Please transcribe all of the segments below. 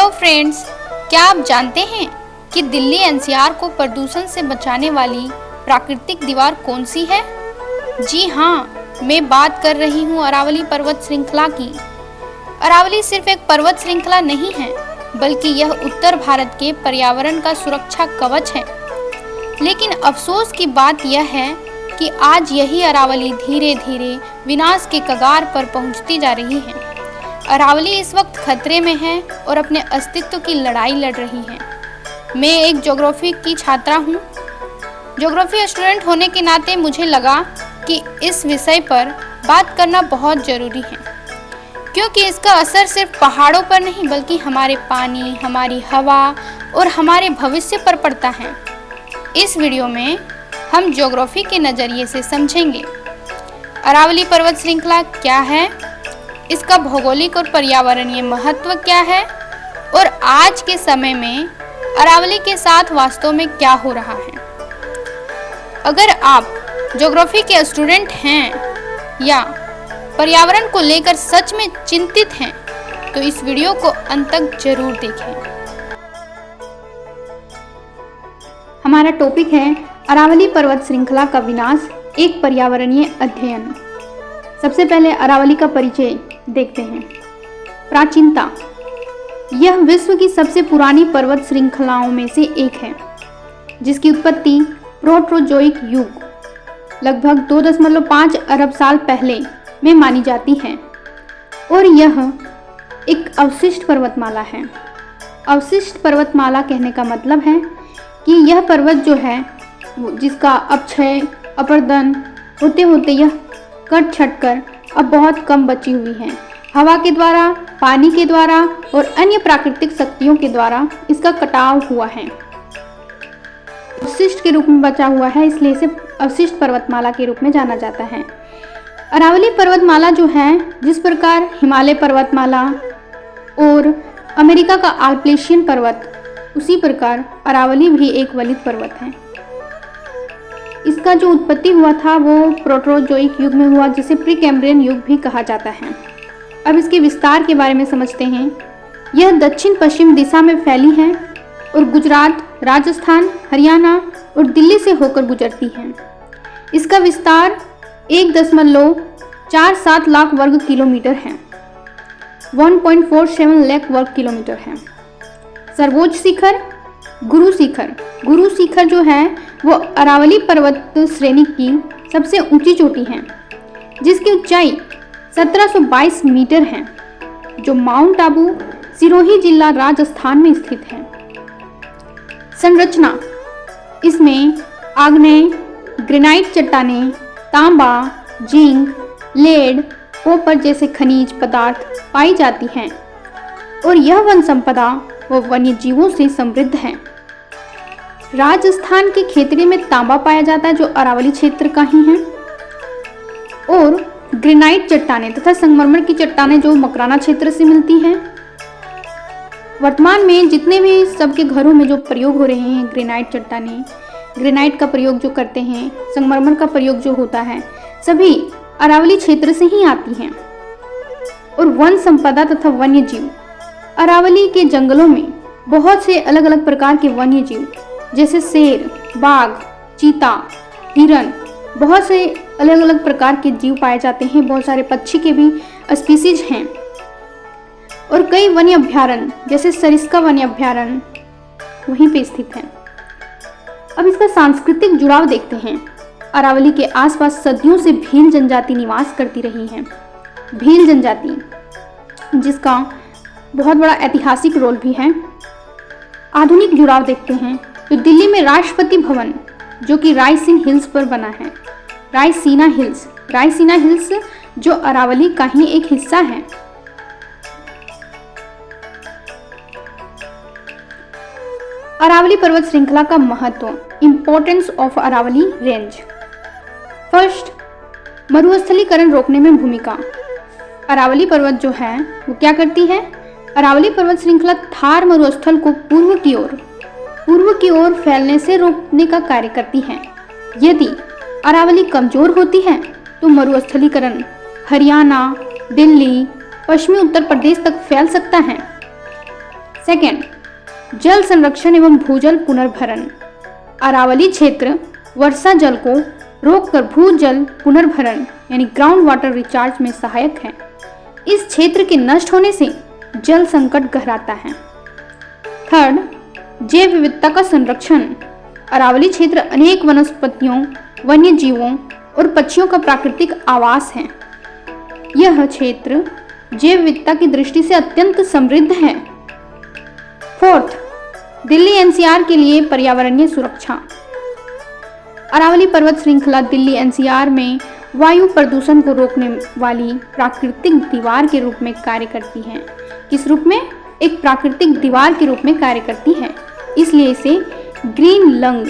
Hello friends, क्या आप जानते हैं कि दिल्ली एनसीआर को प्रदूषण से बचाने वाली प्राकृतिक दीवार कौन सी है? जी हाँ, मैं बात कर रही हूँ अरावली पर्वत श्रृंखला की। अरावली सिर्फ एक पर्वत श्रृंखला नहीं है, बल्कि यह उत्तर भारत के पर्यावरण का सुरक्षा कवच है। लेकिन अफसोस की बात यह है कि आज यही अरावली धीरे धीरे विनाश के कगार पर पहुँचती जा रही है। अरावली इस वक्त खतरे में है और अपने अस्तित्व की लड़ाई लड़ रही है। मैं एक ज्योग्राफी की छात्रा हूँ। ज्योग्राफी स्टूडेंट होने के नाते मुझे लगा कि इस विषय पर बात करना बहुत ज़रूरी है, क्योंकि इसका असर सिर्फ पहाड़ों पर नहीं बल्कि हमारे पानी, हमारी हवा और हमारे भविष्य पर पड़ता है। इस वीडियो में हम ज्योग्राफी के नज़रिए से समझेंगे अरावली पर्वत श्रृंखला क्या है, इसका भौगोलिक और पर्यावरणीय महत्व क्या है और आज के समय में अरावली के साथ वास्तव में क्या हो रहा है। अगर आप ज्योग्राफी के स्टूडेंट हैं या पर्यावरण को लेकर सच में चिंतित हैं, तो इस वीडियो को अंत तक जरूर देखें। हमारा टॉपिक है अरावली पर्वत श्रृंखला का विनाश, एक पर्यावरणीय अध्ययन। सबसे पहले अरावली का परिचय देखते हैं। प्राचीनता। यह विश्व की सबसे पुरानी पर्वत श्रृंखलाओं में से एक है, जिसकी उत्पत्ति प्रोटोजोइक युग लगभग 2.5 अरब साल पहले में मानी जाती है और यह एक अवशिष्ट पर्वतमाला है। अवशिष्ट पर्वतमाला कहने का मतलब है कि यह पर्वत जो है जिसका अपक्षय अपरदन होते होते यह कट छट कर अब बहुत कम बची हुई है। हवा के द्वारा, पानी के द्वारा और अन्य प्राकृतिक शक्तियों के द्वारा इसका कटाव हुआ है। अवशिष्ट के रूप में बचा हुआ है, इसलिए इसे अवशिष्ट पर्वतमाला के रूप में जाना जाता है। अरावली पर्वतमाला जो है, जिस प्रकार हिमालय पर्वतमाला और अमेरिका का आल्पेशियन पर्वत, उसी प्रकार अरावली भी एक वलित पर्वत है। इसका जो उत्पत्ति हुआ था वो प्रोटोजोइक युग में हुआ, जिसे प्रीकैम्ब्रियन युग भी कहा जाता है। अब इसके विस्तार के बारे में समझते हैं। यह दक्षिण पश्चिम दिशा में फैली है और गुजरात, राजस्थान, हरियाणा और दिल्ली से होकर गुजरती है। इसका विस्तार 1.47 लाख वर्ग किलोमीटर है, 1.47 लाख वर्ग किलोमीटर है। सर्वोच्च शिखर गुरु शिखर। गुरु शिखर जो है वो अरावली पर्वत श्रेणी की सबसे ऊंची चोटी है, जिसकी ऊंचाई 1722 मीटर है, जो माउंट आबू, सिरोही जिला, राजस्थान में स्थित है। संरचना। इसमें आग्नेय ग्रेनाइट चट्टानें, तांबा, जिंक, लेड, कॉपर जैसे खनिज पदार्थ पाई जाती हैं और यह वन संपदा व वन्य जीवों से समृद्ध है। राजस्थान के खेतड़ी में तांबा पाया जाता है, जो अरावली क्षेत्र का ही है, और ग्रेनाइट चट्टानें तथा संगमरमर की चट्टानें जो मकराना क्षेत्र से मिलती हैं। वर्तमान में जितने भी सबके घरों में जो प्रयोग हो रहे हैं ग्रेनाइट चट्टानें, ग्रेनाइट का प्रयोग जो करते हैं, संगमरमर का प्रयोग जो होता है, सभी अरावली क्षेत्र से ही आती हैं। और वन संपदा तथा वन्य जीव। अरावली के जंगलों में बहुत से अलग अलग प्रकार के वन्य जीव जैसे शेर, बाघ, चीता, हिरन, बहुत से अलग अलग प्रकार के जीव पाए जाते हैं। बहुत सारे पक्षी के भी स्पीसीज हैं और कई वन्य अभ्यारण्य जैसे सरिस्का वन्य अभ्यारण्य वहीं पे स्थित हैं। अब इसका सांस्कृतिक जुड़ाव देखते हैं। अरावली के आसपास सदियों से भील जनजाति निवास करती रही है। भील जनजाति जिसका बहुत बड़ा ऐतिहासिक रोल भी है। आधुनिक जुड़ाव देखते हैं तो दिल्ली में राष्ट्रपति भवन जो कि रायसीन हिल्स पर बना है। रायसीना हिल्स जो अरावली का ही एक हिस्सा है। अरावली पर्वत श्रृंखला का महत्व। Importance of Aravalli range. First, मरुस्थलीकरण रोकने में भूमिका। अरावली पर्वत जो है वो क्या करती है? अरावली पर्वत श्रृंखला थार मरुस्थल को पूर्व की ओर फैलने से रोकने का कार्य करती है। यदि अरावली कमजोर होती है तो मरुस्थलीकरण हरियाणा, दिल्ली, पश्चिमी उत्तर प्रदेश तक फैल सकता है। सेकेंड, जल संरक्षण एवं भूजल पुनर्भरण। अरावली क्षेत्र वर्षा जल को रोककर भूजल पुनर्भरण यानी ग्राउंड वाटर रिचार्ज में सहायक है। इस क्षेत्र के नष्ट होने से जल संकट गहराता है। थर्ड, जैव विविधता का संरक्षण। अरावली क्षेत्र अनेक वनस्पतियों, वन्य जीवों और पक्षियों का प्राकृतिक आवास है। यह क्षेत्र जैव विविधता की दृष्टि से अत्यंत समृद्ध है। फोर्थ, दिल्ली एनसीआर के लिए पर्यावरणीय सुरक्षा। अरावली पर्वत श्रृंखला दिल्ली एनसीआर में वायु प्रदूषण को रोकने वाली प्राकृतिक दीवार के रूप में कार्य करती है। किस रूप में? एक प्राकृतिक दीवार के रूप में कार्य करती है, इसलिए इसे ग्रीन लंग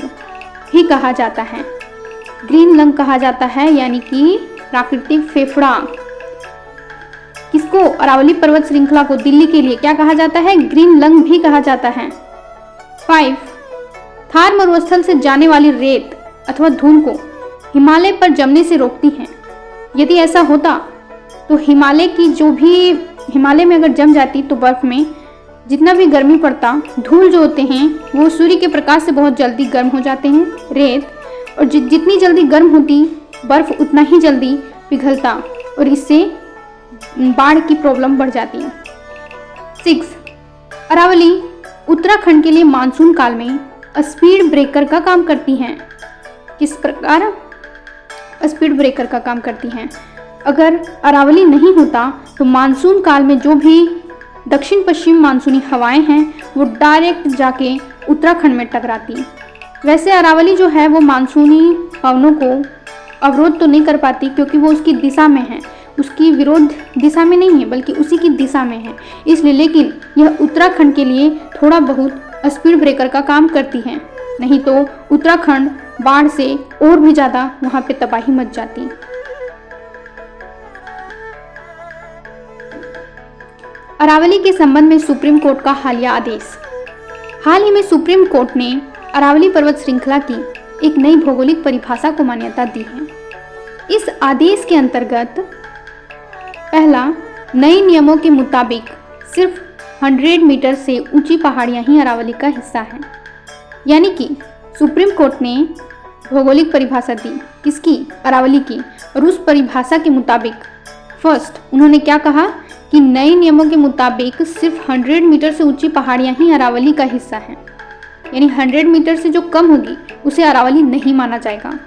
भी कहा जाता है। ग्रीन लंग कहा जाता है यानी कि प्राकृतिक फेफड़ा। किसको? अरावली पर्वत श्रृंखला को दिल्ली के लिए क्या कहा जाता है? ग्रीन लंग भी कहा जाता है। 5, थार मरुस्थल से जाने वाली रेत अथवा धूल को हिमालय पर जमने से रोकती है। यदि ऐसा होता तो हिमालय में अगर जम जाती तो बर्फ में जितना भी गर्मी पड़ता, धूल जो होते हैं वो सूर्य के प्रकाश से बहुत जल्दी गर्म हो जाते हैं। रेत और जितनी जल्दी गर्म होती बर्फ उतना ही जल्दी पिघलता और इससे बाढ़ की प्रॉब्लम बढ़ जाती है। 6, अरावली उत्तराखंड के लिए मानसून काल में स्पीड ब्रेकर का काम करती हैं। किस प्रकार? स्पीड ब्रेकर का काम करती हैं। अगर अरावली नहीं होता तो मानसून काल में जो भी दक्षिण पश्चिम मानसूनी हवाएं हैं वो डायरेक्ट जाके उत्तराखंड में टकराती। वैसे अरावली जो है वो मानसूनी पवनों को अवरोध तो नहीं कर पाती क्योंकि वो उसकी दिशा में है, उसकी विरोध दिशा में नहीं है बल्कि उसी की दिशा में है इसलिए, लेकिन यह उत्तराखंड के लिए थोड़ा बहुत स्पीड ब्रेकर का काम करती है। नहीं तो उत्तराखंड बाढ़ से और भी ज़्यादा वहाँ पे तबाही मच जाती। अरावली के संबंध में सुप्रीम कोर्ट का हालिया आदेश। हाल ही में सुप्रीम कोर्ट ने अरावली पर्वत श्रृंखला की एक नई भौगोलिक परिभाषा को मान्यता दी है। इस आदेश के अंतर्गत पहला, नए नियमों के मुताबिक सिर्फ 100 मीटर से ऊंची पहाड़ियां ही अरावली का हिस्सा हैं। यानी कि सुप्रीम कोर्ट ने भौगोलिक परिभाषा दी किसकी? अरावली की। और उस परिभाषा के मुताबिक फर्स्ट उन्होंने क्या कहा कि नए नियमों के मुताबिक सिर्फ 100 मीटर से ऊंची पहाड़ियां ही अरावली का हिस्सा हैं। यानी 100 मीटर से जो कम होगी उसे अरावली नहीं माना जाएगा।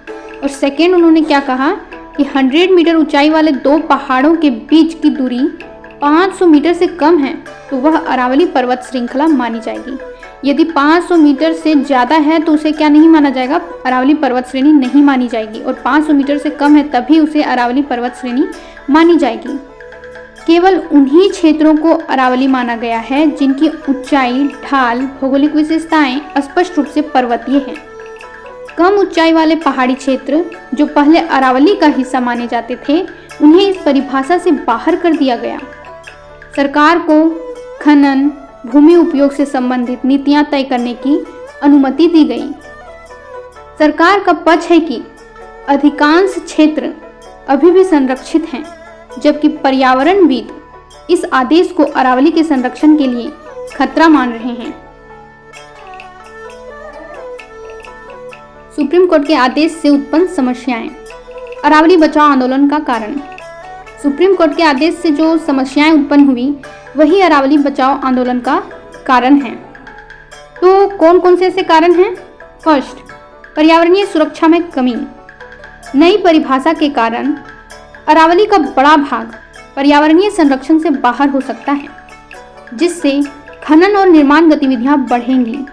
और सेकेंड उन्होंने क्या कहा कि 100 मीटर ऊंचाई वाले 2 पहाड़ों के बीच की दूरी 500 मीटर से कम है तो वह अरावली पर्वत श्रृंखला मानी जाएगी। यदि 500 मीटर से ज़्यादा है तो उसे क्या नहीं माना जाएगा? अरावली पर्वत श्रेणी नहीं मानी जाएगी। और 500 मीटर से कम है तभी उसे अरावली पर्वत श्रेणी मानी जाएगी। केवल उन्हीं क्षेत्रों को अरावली माना गया है जिनकी ऊंचाई, ढाल, भौगोलिक विशेषताएं स्पष्ट रूप से पर्वतीय हैं। कम ऊंचाई वाले पहाड़ी क्षेत्र जो पहले अरावली का हिस्सा माने जाते थे उन्हें इस परिभाषा से बाहर कर दिया गया। सरकार को खनन, भूमि उपयोग से संबंधित नीतियां तय करने की अनुमति दी गई। सरकार का पक्ष है कि अधिकांश क्षेत्र अभी भी संरक्षित हैं, जबकि पर्यावरणविद इस आदेश को अरावली के संरक्षण के लिए खतरा मान रहे हैं। सुप्रीम कोर्ट के आदेश से उत्पन्न समस्याएं। अरावली बचाओ आंदोलन का कारण। सुप्रीम कोर्ट के आदेश से जो समस्याएं उत्पन्न हुई वही अरावली बचाओ आंदोलन का कारण है। तो कौन कौन से ऐसे कारण हैं? फर्स्ट, पर्यावरणीय सुरक्षा में कमी। नई परिभाषा के कारण अरावली का बड़ा भाग पर्यावरणीय संरक्षण से बाहर हो सकता है, जिससे खनन और निर्माण गतिविधियां बढ़ेंगी।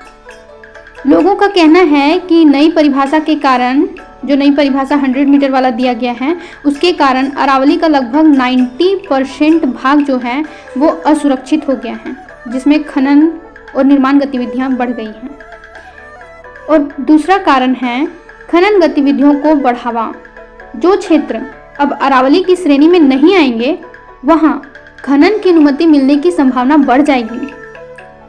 लोगों का कहना है कि नई परिभाषा के कारण, जो नई परिभाषा 100 मीटर वाला दिया गया है, उसके कारण अरावली का लगभग 90% भाग जो है वो असुरक्षित हो गया है, जिसमें खनन और निर्माण गतिविधियां बढ़ गई हैं। और दूसरा कारण है खनन गतिविधियों को बढ़ावा। जो क्षेत्र अब अरावली की श्रेणी में नहीं आएंगे वहाँ खनन की अनुमति मिलने की संभावना बढ़ जाएगी।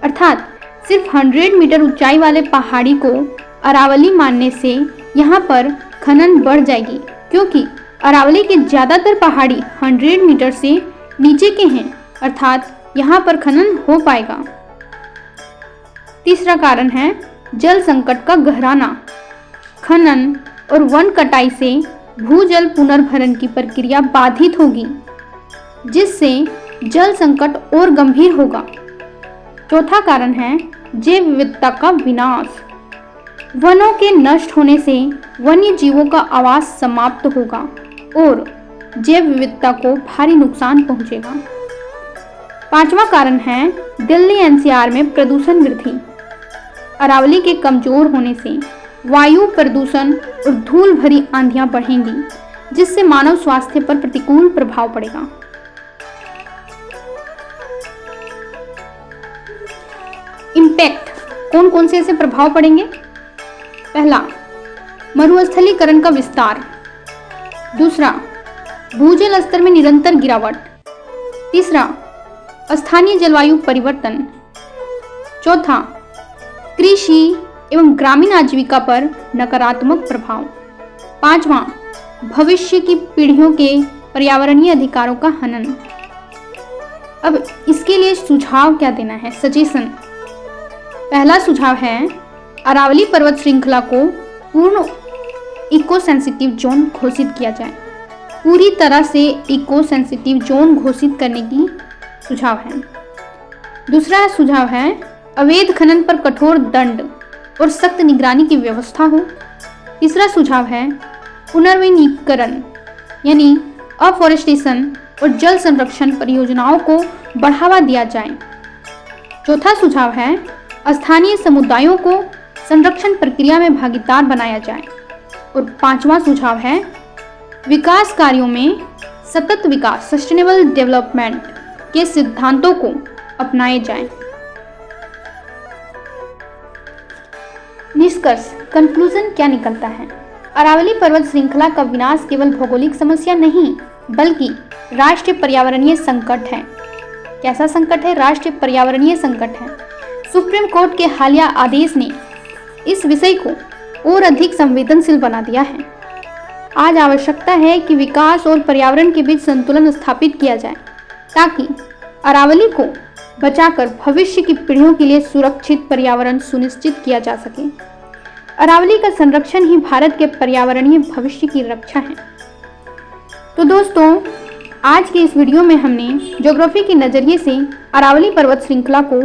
अर्थात सिर्फ 100 मीटर ऊंचाई वाले पहाड़ी को अरावली मानने से यहाँ पर खनन बढ़ जाएगी, क्योंकि अरावली के ज़्यादातर पहाड़ी 100 मीटर से नीचे के हैं, अर्थात यहाँ पर खनन हो पाएगा। तीसरा कारण है जल संकट का गहराना। खनन और वन कटाई से भूजल पुनर्भरण की प्रक्रिया बाधित होगी, जिससे जल संकट और गंभीर होगा। चौथा कारण है जैव विविधता का विनाश। वनों के नष्ट होने से वन्य जीवों का आवास समाप्त होगा और जैव विविधता को भारी नुकसान पहुंचेगा। पांचवा कारण है दिल्ली एनसीआर में प्रदूषण वृद्धि। अरावली के कमजोर होने से वायु प्रदूषण और धूल भरी आंधियां बढ़ेंगी, जिससे मानव स्वास्थ्य पर प्रतिकूल प्रभाव पड़ेगा। इम्पैक्ट कौन कौन से ऐसे प्रभाव पड़ेंगे? पहला, मरुस्थलीकरण का विस्तार। दूसरा, भूजल स्तर में निरंतर गिरावट। तीसरा, स्थानीय जलवायु परिवर्तन। चौथा, कृषि एवं ग्रामीण आजीविका पर नकारात्मक प्रभाव। पांचवा, भविष्य की पीढ़ियों के पर्यावरणीय अधिकारों का हनन। अब इसके लिए सुझाव क्या देना है, सजेशन। पहला सुझाव है अरावली पर्वत श्रृंखला को पूर्ण इको सेंसिटिव जोन घोषित किया जाए। पूरी तरह से इको सेंसिटिव जोन घोषित करने की सुझाव है। दूसरा सुझाव है अवैध खनन पर कठोर दंड और सख्त निगरानी की व्यवस्था हो। तीसरा सुझाव है पुनर्वनीकरण यानी अफॉरेस्टेशन और जल संरक्षण परियोजनाओं को बढ़ावा दिया जाए। चौथा सुझाव है स्थानीय समुदायों को संरक्षण प्रक्रिया में भागीदार बनाया जाए। और पांचवा सुझाव है विकास कार्यों में सतत विकास सस्टेनेबल डेवलपमेंट के सिद्धांतों को अपनाए जाएं। निष्कर्ष, कंक्लूजन क्या निकलता है? अरावली पर्वत श्रृंखला का विनाश केवल भौगोलिक समस्या नहीं बल्कि राष्ट्रीय पर्यावरणीय संकट है। कैसा संकट है? राष्ट्रीय पर्यावरणीय संकट है। सुप्रीम कोर्ट के हालिया आदेश ने इस विषय को और अधिक संवेदनशील बना दिया है। आज आवश्यकता है कि विकास और पर्यावरण के बीच संतुलन स्थापित किया जाए ताकि अरावली को बचाकर भविष्य की पीढ़ियों के लिए सुरक्षित पर्यावरण सुनिश्चित किया जा सके। अरावली का संरक्षण ही भारत के पर्यावरणीय भविष्य की रक्षा है। तो दोस्तों, आज के इस वीडियो में हमने ज्योग्राफी के नज़रिए से अरावली पर्वत श्रृंखला को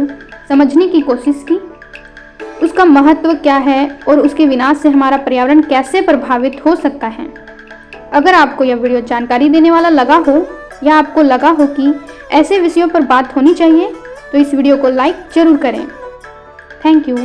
समझने की कोशिश की। उसका महत्व क्या है और उसके विनाश से हमारा पर्यावरण कैसे प्रभावित हो सकता है। अगर आपको यह वीडियो जानकारी देने वाला लगा हो या आपको लगा हो कि ऐसे विषयों पर बात होनी चाहिए तो इस वीडियो को लाइक जरूर करें। Thank you.